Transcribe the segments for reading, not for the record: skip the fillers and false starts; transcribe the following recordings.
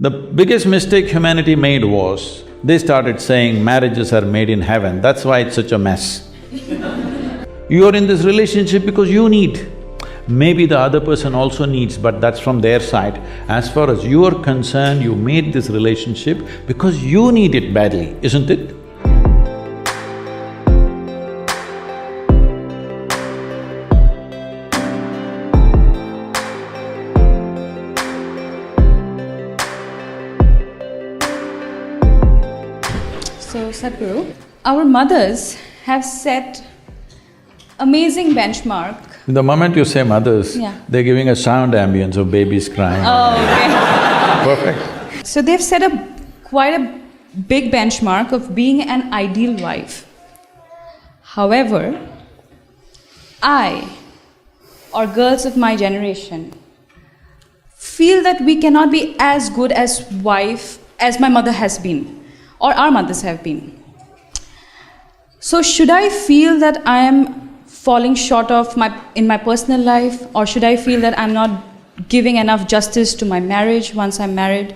The biggest mistake humanity made was, they started saying marriages are made in heaven, that's why it's such a mess. You're in this relationship because you need. Maybe the other person also needs, but that's from their side. As far as you are concerned, you made this relationship because you need it badly, isn't it? So, Sadhguru, our mothers have set amazing benchmark. The moment you say mothers, they're giving a sound ambience of babies crying. Oh, okay. Perfect. So they've set quite a big benchmark of being an ideal wife. However, I, or girls of my generation, feel that we cannot be as good as wife as my mother has been, or our mothers have been. So should I feel that I am falling short of in my personal life, or should I feel that I'm not giving enough justice to my marriage once I'm married?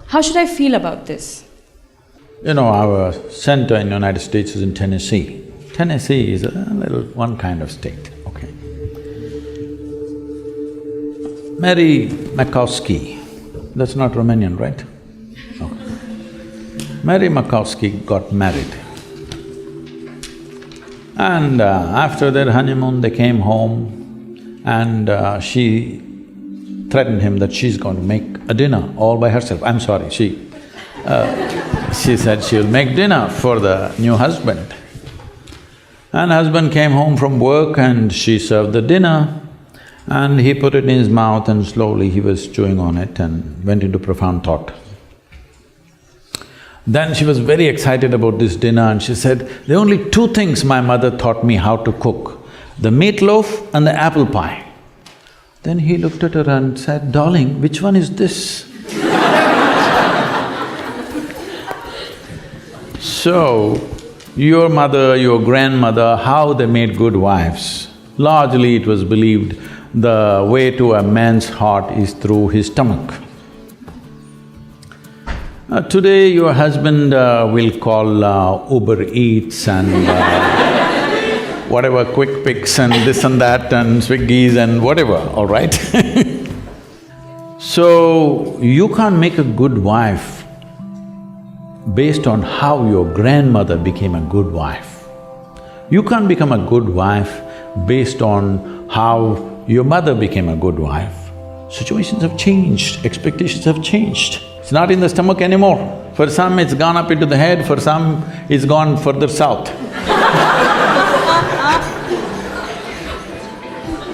How should I feel about this? You know, our center in the United States is in Tennessee. Tennessee is a little one kind of state, okay. Mary Makowski, that's not Romanian, right? No. Mary Makowski got married. And after their honeymoon, they came home and she threatened him that she's going to make a dinner all by herself. I'm sorry, she said she'll make dinner for the new husband. And husband came home from work and she served the dinner and he put it in his mouth and slowly he was chewing on it and went into profound thought. Then she was very excited about this dinner and she said, there are only two things my mother taught me how to cook, the meatloaf and the apple pie. Then he looked at her and said, darling, which one is this? So, your mother, your grandmother, how they made good wives? Largely it was believed the way to a man's heart is through his stomach. Today your husband will call Uber Eats and whatever, Quick Picks and this and that and Swiggies and whatever, all right? So, you can't make a good wife based on how your grandmother became a good wife. You can't become a good wife based on how your mother became a good wife. Situations have changed, expectations have changed. It's not in the stomach anymore. For some, it's gone up into the head, for some, it's gone further south.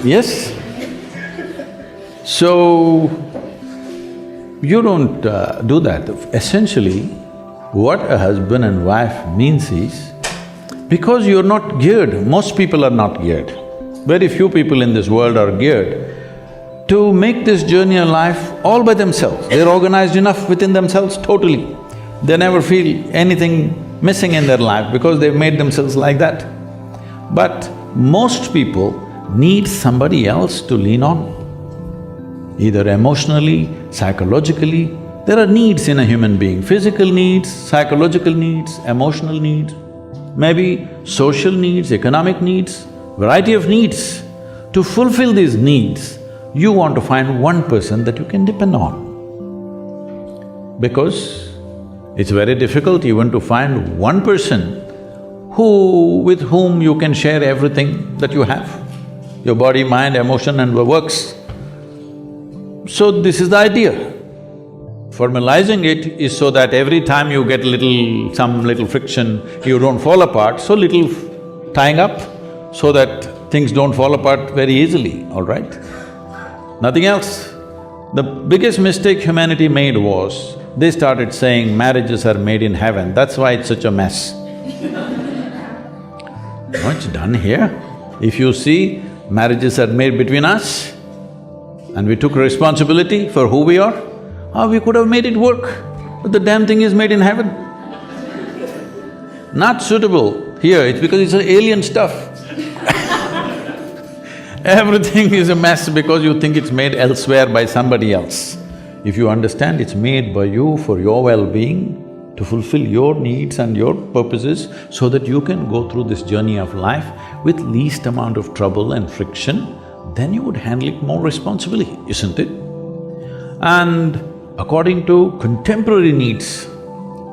Yes? So, you don't do that. Essentially, what a husband and wife means is, because you're not geared, most people are not geared, very few people in this world are geared to make this journey of life all by themselves. They're organized enough within themselves totally. They never feel anything missing in their life because they've made themselves like that. But most people need somebody else to lean on, either emotionally, psychologically. There are needs in a human being, physical needs, psychological needs, emotional needs, maybe social needs, economic needs, variety of needs. To fulfill these needs, you want to find one person that you can depend on. Because it's very difficult even to find one person with whom you can share everything that you have, your body, mind, emotion and works. So this is the idea. Formalizing it is so that every time you get some little friction, you don't fall apart, so little tying up so that things don't fall apart very easily, all right? Nothing else. The biggest mistake humanity made was, they started saying marriages are made in heaven, that's why it's such a mess. No, it's done here. If you see, marriages are made between us and we took responsibility for who we are, we could have made it work, but the damn thing is made in heaven. Not suitable here, it's because it's alien stuff. Everything is a mess because you think it's made elsewhere by somebody else. If you understand it's made by you for your well-being, to fulfill your needs and your purposes so that you can go through this journey of life with least amount of trouble and friction, then you would handle it more responsibly, isn't it? And according to contemporary needs,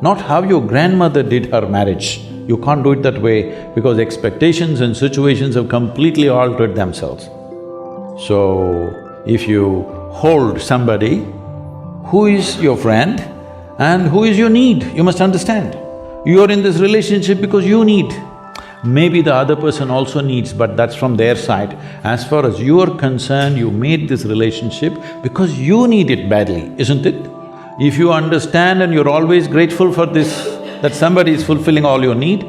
not how your grandmother did her marriage. You can't do it that way because expectations and situations have completely altered themselves. So, if you hold somebody who is your friend and who is your need, you must understand. You are in this relationship because you need. Maybe the other person also needs, but that's from their side. As far as you are concerned, you made this relationship because you need it badly, isn't it? If you understand and you're always grateful for this, that somebody is fulfilling all your need,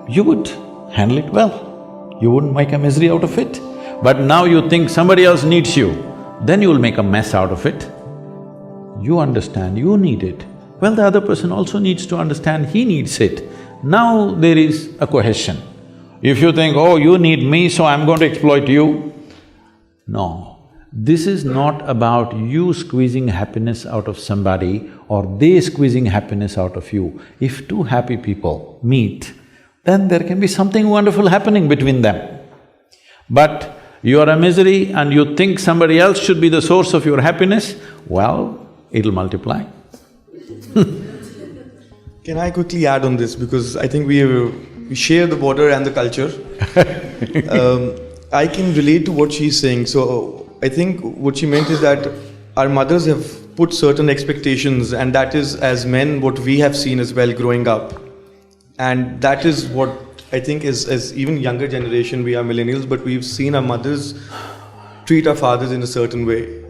you would handle it well. You wouldn't make a misery out of it. But now you think somebody else needs you, then you'll make a mess out of it. You understand you need it, well, the other person also needs to understand he needs it. Now there is a cohesion. If you think, oh, you need me, so I'm going to exploit you, no. This is not about you squeezing happiness out of somebody or they squeezing happiness out of you. If two happy people meet, then there can be something wonderful happening between them. But you are a misery and you think somebody else should be the source of your happiness, well, it'll multiply. Can I quickly add on this, because I think we share the border and the culture. I can relate to what she's saying. So I think what she meant is that our mothers have put certain expectations, and that is, as men, what we have seen as well growing up. And that is what I think is, as even younger generation, we are millennials, but we've seen our mothers treat our fathers in a certain way.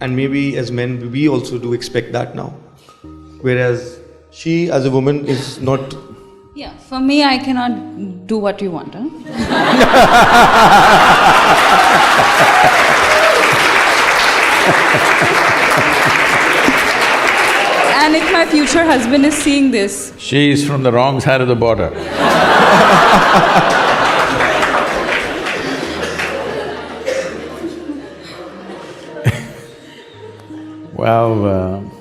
And maybe as men, we also do expect that now. Whereas she, as a woman, is not… Yeah, for me, I cannot do what you want, huh? And if my future husband is seeing this… She is from the wrong side of the border. Well,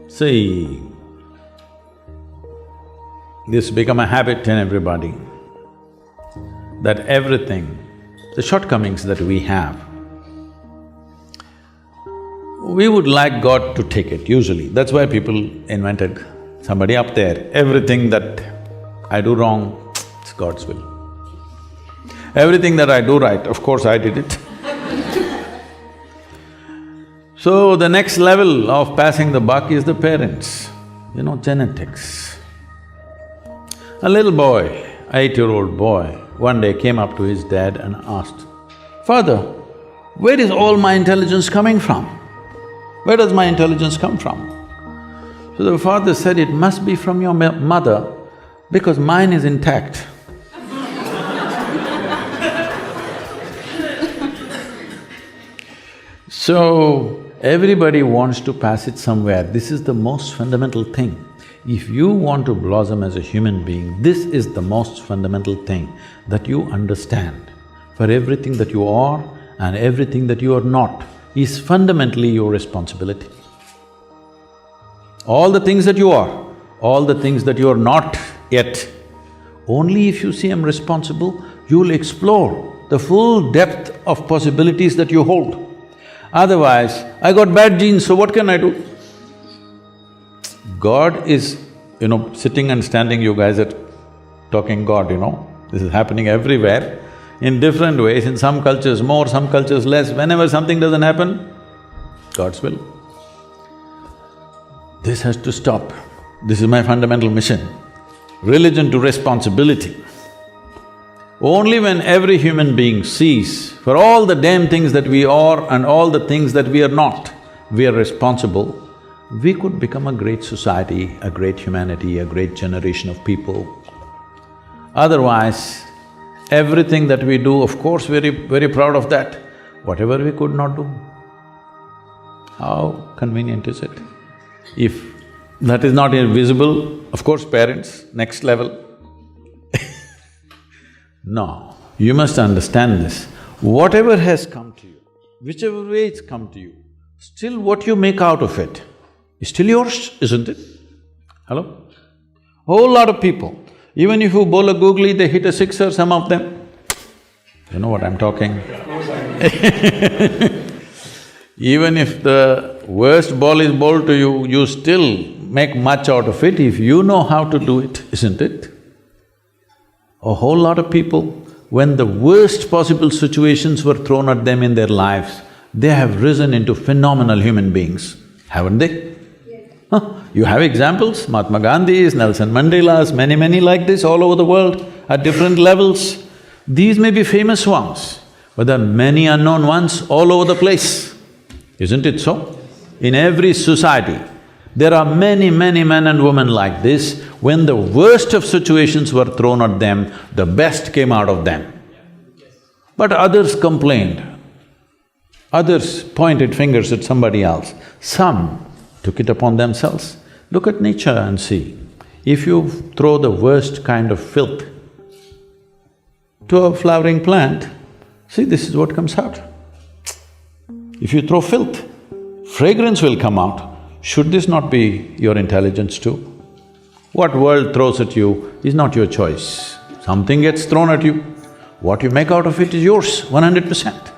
see, this become a habit in everybody, that everything, the shortcomings that we have, we would like God to take it, usually. That's why people invented somebody up there. Everything that I do wrong, it's God's will. Everything that I do right, of course I did it. So the next level of passing the buck is the parents, genetics. A little boy, 8-year-old boy, one day came up to his dad and asked, "Father, where is all my intelligence coming from? Where does my intelligence come from?" So the father said, "It must be from your mother, because mine is intact." So, everybody wants to pass it somewhere. This is the most fundamental thing. If you want to blossom as a human being, this is the most fundamental thing, that you understand. For everything that you are and everything that you are not is fundamentally your responsibility. All the things that you are, all the things that you are not yet, only if you say I'm responsible, you'll explore the full depth of possibilities that you hold. Otherwise, I got bad genes, so what can I do? God is, sitting and standing, you guys are talking God, this is happening everywhere, in different ways, in some cultures more, some cultures less. Whenever something doesn't happen, God's will. This has to stop. This is my fundamental mission. Religion to responsibility. Only when every human being sees, for all the damn things that we are and all the things that we are not, we are responsible, we could become a great society, a great humanity, a great generation of people. Otherwise, everything that we do, of course, very proud of that, whatever we could not do. How convenient is it? If that is not invisible, of course parents, next level. No, you must understand this. Whatever has come to you, whichever way it's come to you, still what you make out of it is still yours, isn't it? Hello? Whole lot of people, even if you bowl a googly, they hit a sixer, some of them. You know what I'm talking? Even if the worst ball is bowled to you, you still make much out of it if you know how to do it, isn't it? A whole lot of people, when the worst possible situations were thrown at them in their lives, they have risen into phenomenal human beings, haven't they? Yes. Huh? You have examples, Mahatma Gandhi's, Nelson Mandela's, many like this all over the world at different levels. These may be famous ones, but there are many unknown ones all over the place. Isn't it so? In every society, there are many men and women like this. When the worst of situations were thrown at them, the best came out of them. But others complained, others pointed fingers at somebody else, some took it upon themselves. Look at nature and see, if you throw the worst kind of filth to a flowering plant, see, this is what comes out. If you throw filth, fragrance will come out. Should this not be your intelligence too? What world throws at you is not your choice. Something gets thrown at you. What you make out of it is yours, 100%.